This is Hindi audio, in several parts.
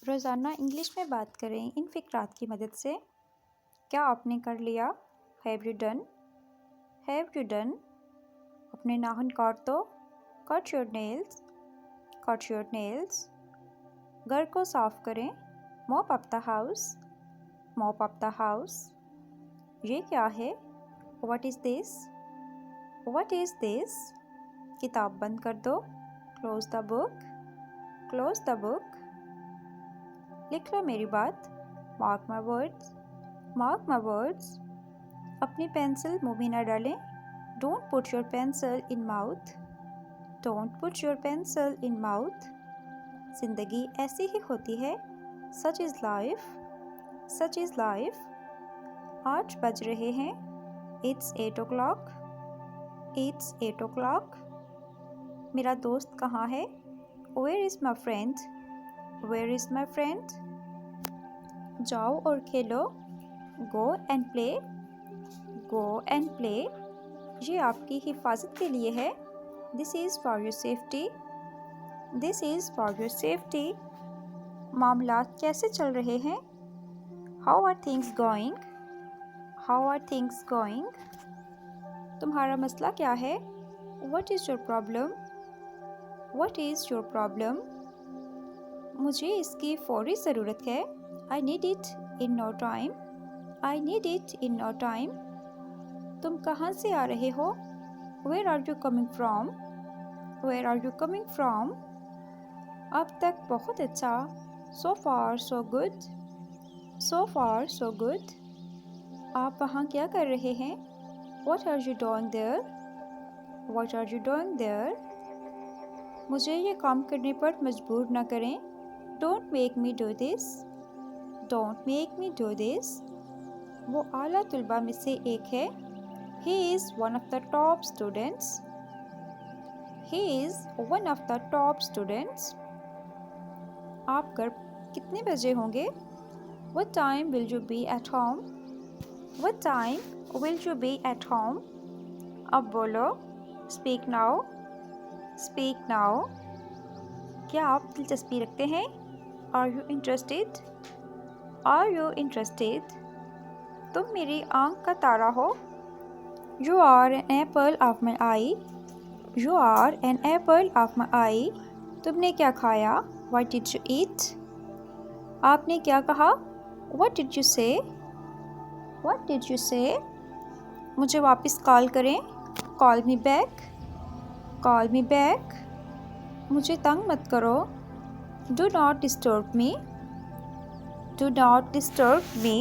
रोज़ाना इंग्लिश में बात करें इन फ़िक्रात की मदद से। क्या आपने कर लिया? Have you done? Have you done? अपने नाखून काट दो। Cut your nails. Cut your nails. घर को साफ़ करें। Mop up the house. Mop up the house. ये क्या है? What is this? What is this? किताब बंद कर दो। Close the book. Close the book. लिख लो मेरी बात। Mark my words. Mark my words. अपनी पेंसिल मुंह में न डालें। Don't put your pencil in mouth. Don't put your pencil in mouth. ज़िंदगी ऐसी ही होती है। Such is life. Such is life. 8 बज रहे हैं। It's 8 o'clock। It's 8 o'clock। मेरा दोस्त कहाँ है? Where is my friend? Where is my friend? जाओ और खेलो। Go and play. Go and play. ये आपकी हिफाजत के लिए है। This is for your safety. This is for your safety. मामलात कैसे चल रहे हैं? How are things going? How are things going? तुम्हारा मसला क्या है? What is your problem? What is your problem? मुझे इसकी फौरी ज़रूरत है। I need it in no time. I need it in no time. तुम कहाँ से आ रहे हो? Where are you coming from? Where are you coming from? अब तक बहुत अच्छा। So far so good. So far so good. आप वहाँ क्या कर रहे हैं? What are you doing there? What are you doing there? मुझे ये काम करने पर मजबूर न करें। Don't make me do this. Don't make me do this. वो आला तुलबा में से एक है। He is one of the top students. He is one of the top students. आप घर कितने बजे होंगे? What time will you be at home? What time will you be at home? अब बोलो। Speak now. Speak now. क्या आप दिलचस्पी रखते हैं? Are you interested? Are you interested? तुम मेरी आँख का तारा हो। You are an apple of my eye. You are an apple of my eye. तुमने क्या खाया? What did you eat? आपने क्या कहा? What did you say? What did you say? मुझे वापस कॉल करें। Call me back. Call me back. मुझे तंग मत करो। Do not disturb me. Do not disturb me.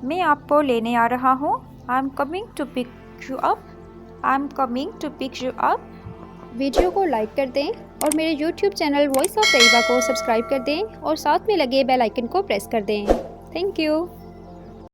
मैं आपको लेने आ रहा हूँ। I'm coming to pick you up. I'm coming to pick you up. Video को लाइक कर दें और मेरे YouTube channel voice of Tayyaba को सब्सक्राइब कर दें और साथ में लगे बेल आइकन को प्रेस कर दें। Thank you.